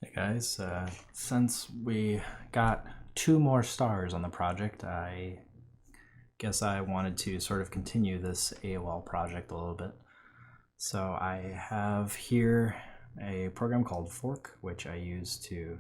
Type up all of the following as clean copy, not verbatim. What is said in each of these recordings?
Hey guys, since we got 2 more stars on the project, I guess I wanted to sort of continue this AOL project a little bit. So I have here a program called Fork, which I use to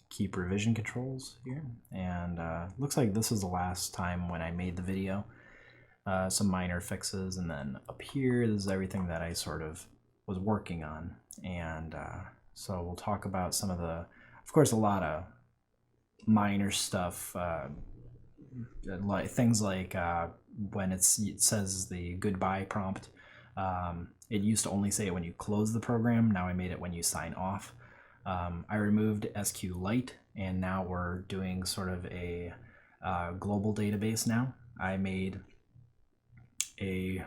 keep revision controls here. And looks like this is the last time when I made the video. Some minor fixes, and then up here, this is everything that I sort of was working on. And so we'll talk about some of the, of course, a lot of minor stuff, like things like when it says the goodbye prompt. It used to only say it when you close the program. Now I made it when you sign off. I removed SQLite, and now we're doing sort of a global database now. I made a,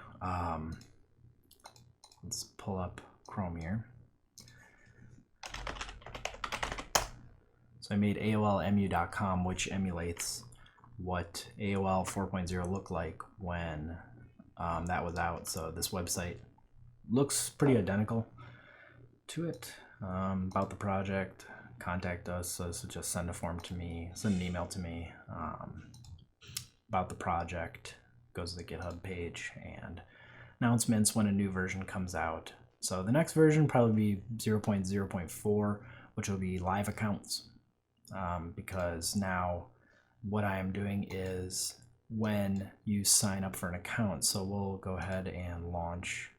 let's pull up Chrome here. So I made AOLemu.com, which emulates what AOL 4.0 looked like when that was out. So this website looks pretty identical to it. About the project, contact us. So just send a form to me, send an email to me about the project. Goes to the GitHub page, and announcements when a new version comes out. So the next version probably be 0.0.4, which will be live accounts. Because now what I am doing is when you sign up for an account, so we'll go ahead and launch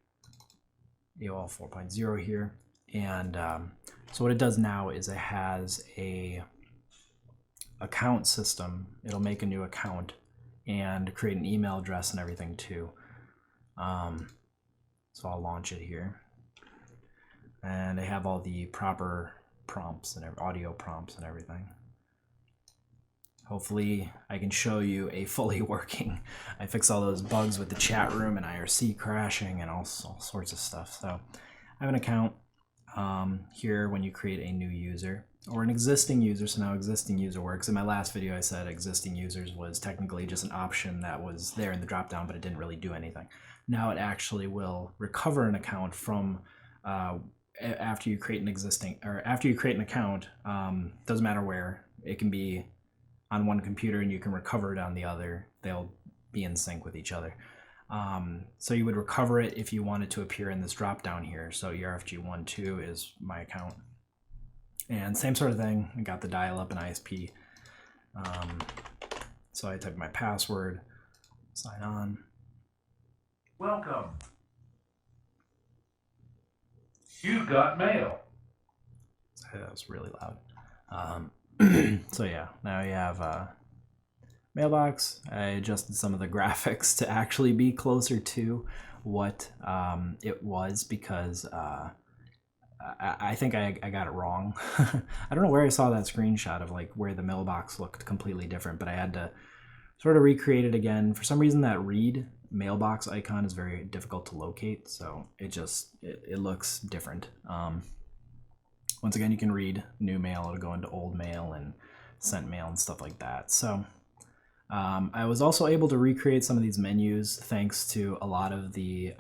AOL 4.0 here. And so what it does now is it has a account system. It'll make a new account and create an email address and everything too. So I'll launch it here. And they have all the proper prompts and audio prompts and everything. Hopefully I can show you a fully working. I fixed all those bugs with the chat room and IRC crashing and all sorts of stuff. So I have an account here when you create a new user or an existing user. So now existing user works. In my last video I said existing users was technically just an option that was there in the dropdown, but it didn't really do anything. Now it actually will recover an account from after you create an existing, or after you create an account, doesn't matter where, it can be on one computer and you can recover it on the other. They'll be in sync with each other. So you would recover it if you wanted to appear in this drop down here. So ERFG12 is my account. And same sort of thing, I got the dial up and ISP. So I type my password, sign on. Welcome. You got mail. That was really loud. So yeah, now you have mailbox. I adjusted some of the graphics to actually be closer to what it was, because I think I got it wrong. I don't know where I saw that screenshot of like where the mailbox looked completely different, but I had to sort of recreate it again. For some reason that read mailbox icon is very difficult to locate, so it looks different. Once again, you can read new mail, it'll go into old mail and sent mail and stuff like that. So I was also able to recreate some of these menus thanks to a lot of the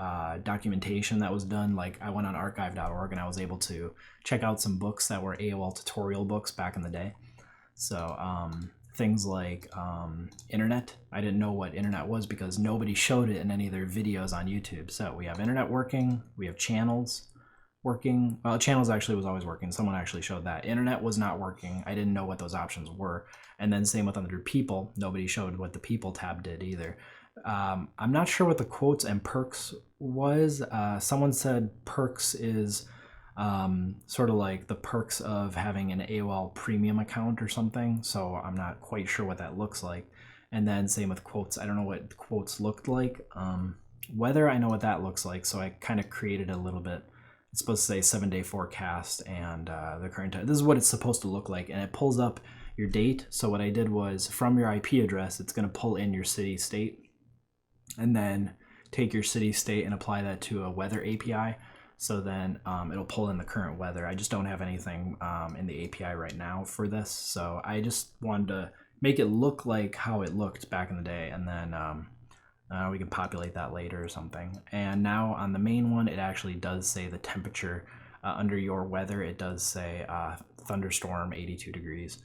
documentation that was done. Like I went on archive.org and I was able to check out some books that were AOL tutorial books back in the day. So things like internet. I didn't know what internet was because nobody showed it in any of their videos on YouTube. So we have internet working, we have channels working. Well, channels actually was always working. Someone actually showed that. Internet was not working. I didn't know what those options were. And then same with under people, nobody showed what the people tab did either. I'm not sure what the quotes and perks was. Someone said perks is sort of like the perks of having an AOL premium account or something. So I'm not quite sure what that looks like. And then same with quotes. I don't know what the quotes looked like. Weather, I know what that looks like. So I kind of created a little bit. It's supposed to say 7-day forecast and the current time. This is what it's supposed to look like. And it pulls up your date. So what I did was from your IP address, it's going to pull in your city state and then take your city state and apply that to a weather API. So then it'll pull in the current weather. I just don't have anything in the API right now for this. So I just wanted to make it look like how it looked back in the day. And then we can populate that later or something. And now on the main one, it actually does say the temperature under your weather, it does say thunderstorm 82 degrees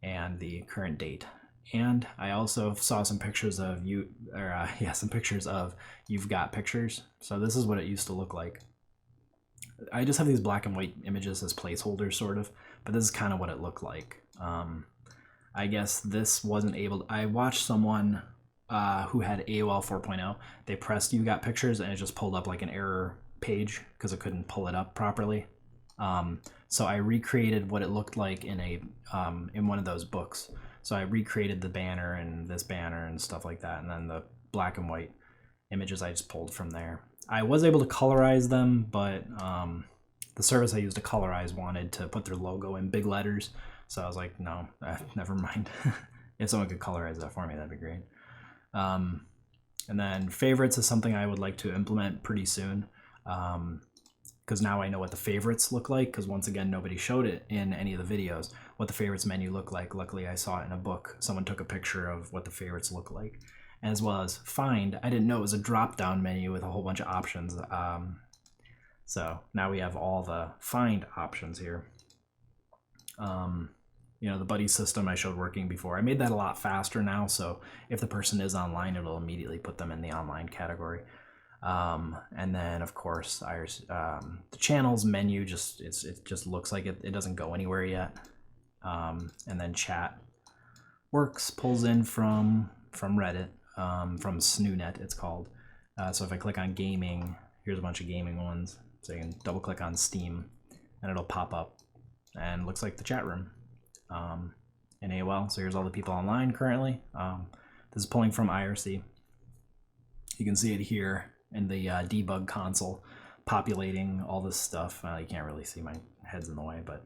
and the current date. And I also saw some pictures of some pictures of You've Got Pictures. So this is what it used to look like. I just have these black and white images as placeholders, sort of, but this is kind of what it looked like. I guess this wasn't able I watched someone who had AOL 4.0. They pressed You Got Pictures and it just pulled up like an error page because it couldn't pull it up properly. So I recreated what it looked like in one of those books. So I recreated the banner and this banner and stuff like that, and then the black and white images I just pulled from there. I was able to colorize them, but the service I used to colorize wanted to put their logo in big letters, so I was like, no, never mind. If someone could colorize that for me, that'd be great. And then favorites is something I would like to implement pretty soon, because now I know what the favorites look like, because once again, nobody showed it in any of the videos, what the favorites menu looked like. Luckily, I saw it in a book. Someone took a picture of what the favorites look like. As well as find. I didn't know it was a drop-down menu with a whole bunch of options. So now we have all the find options here. The buddy system I showed working before. I made that a lot faster now, so if the person is online, it'll immediately put them in the online category. And then of course the channels menu it just looks like it doesn't go anywhere yet. And then chat works, pulls in from Reddit, from SnooNet it's called. So if I click on gaming, here's a bunch of gaming ones, so you can double click on Steam and it'll pop up and looks like the chat room in AOL. So here's all the people online currently. This is pulling from IRC. You can see it here in the debug console, populating all this stuff. You can't really see, my head's in the way, but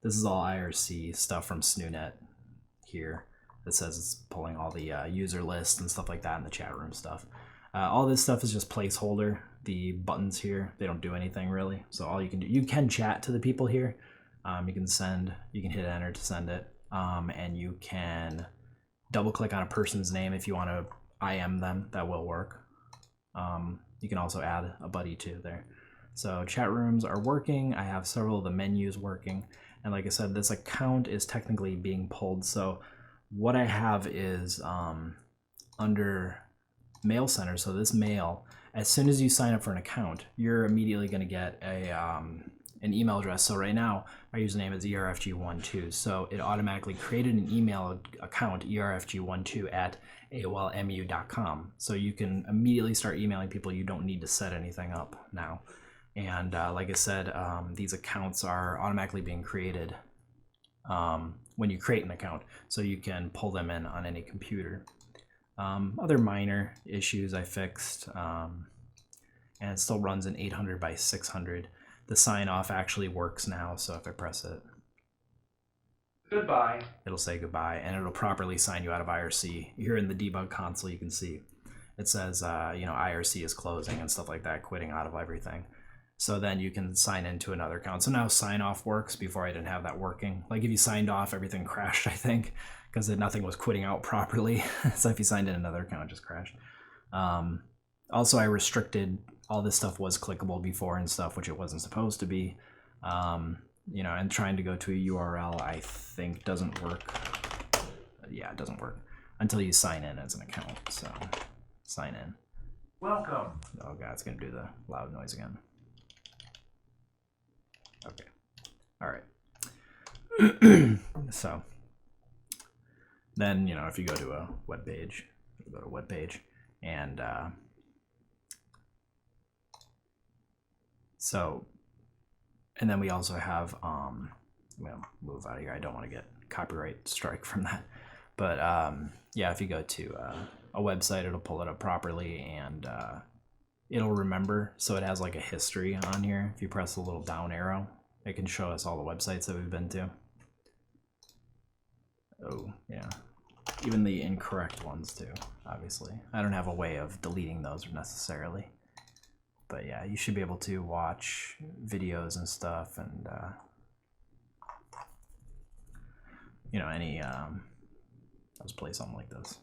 this is all IRC stuff from SnooNet here. That says it's pulling all the user lists and stuff like that in the chat room stuff. All this stuff is just placeholder. The buttons here, they don't do anything really. So all you can do, you can chat to the people here. You can hit enter to send it. And you can double click on a person's name if you want to IM them, that will work. You can also add a buddy too there. So chat rooms are working. I have several of the menus working. And like I said, this account is technically being pulled. So what I have is under Mail Center. So this mail, as soon as you sign up for an account, you're immediately going to get an email address. So right now, my username is ERFG12. So it automatically created an email account, ERFG12 at AOLMU.com. So you can immediately start emailing people. You don't need to set anything up now. And like I said, these accounts are automatically being created when you create an account, so you can pull them in on any computer. Other minor issues I fixed, and it still runs in 800 by 600. The sign off actually works now, so if I press it, Goodbye. it'll say goodbye, and it'll properly sign you out of IRC. Here in the debug console, you can see it says IRC is closing and stuff like that, quitting out of everything. So then you can sign into another account. So now sign off works. Before I didn't have that working. Like if you signed off, everything crashed, I think, because nothing was quitting out properly. So if you signed in another account, it just crashed. Also, I restricted, all this stuff was clickable before and stuff, which it wasn't supposed to be. And trying to go to a URL, I think doesn't work. Yeah, it doesn't work until you sign in as an account. So sign in. Welcome. Oh God, it's gonna do the loud noise again. Okay. All right. So then, if you go to a web page, and and then we also have I'm gonna move out of here. I don't want to get copyright strike from that. But yeah, if you go to a website, it'll pull it up properly, and it'll remember. So it has like a history on here. If you press the little down arrow, it can show us all the websites that we've been to. Oh yeah, even the incorrect ones too, obviously. I don't have a way of deleting those necessarily, but yeah, you should be able to watch videos and stuff, and let's play something like this.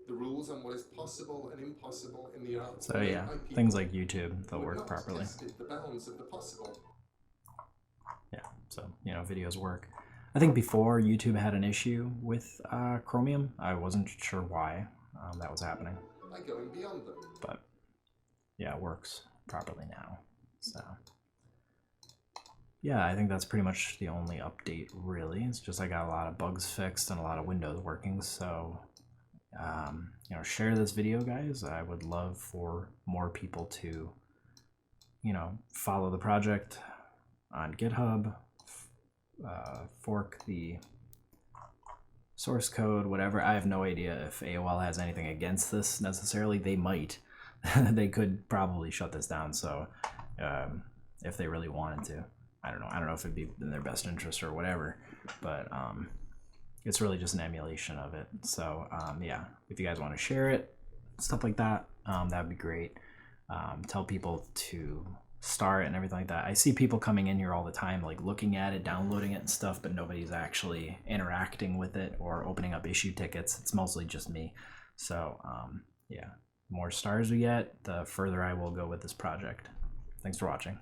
The rules on what is possible and impossible in the arts. So yeah, things like YouTube, they'll work properly. The bounds of the possible. Yeah, so you know, videos work. I think before YouTube had an issue with Chromium. I wasn't sure why that was happening. By going beyond them. But yeah, it works properly now. So yeah, I think that's pretty much the only update really. It's just I got a lot of bugs fixed and a lot of Windows working. So you know, share this video, guys. I would love for more people to, you know, follow the project on GitHub, fork the source code, whatever. I have no idea if AOL has anything against this necessarily. They might. They could probably shut this down. So if they really wanted to, I don't know. I don't know if it'd be in their best interest or whatever, but it's really just an emulation of it. So yeah, if you guys want to share it, stuff like that, that'd be great. Tell people to start and everything like that. I see people coming in here all the time, like looking at it, downloading it and stuff, but nobody's actually interacting with it or opening up issue tickets. It's mostly just me. So yeah, the more stars we get, the further I will go with this project. Thanks for watching.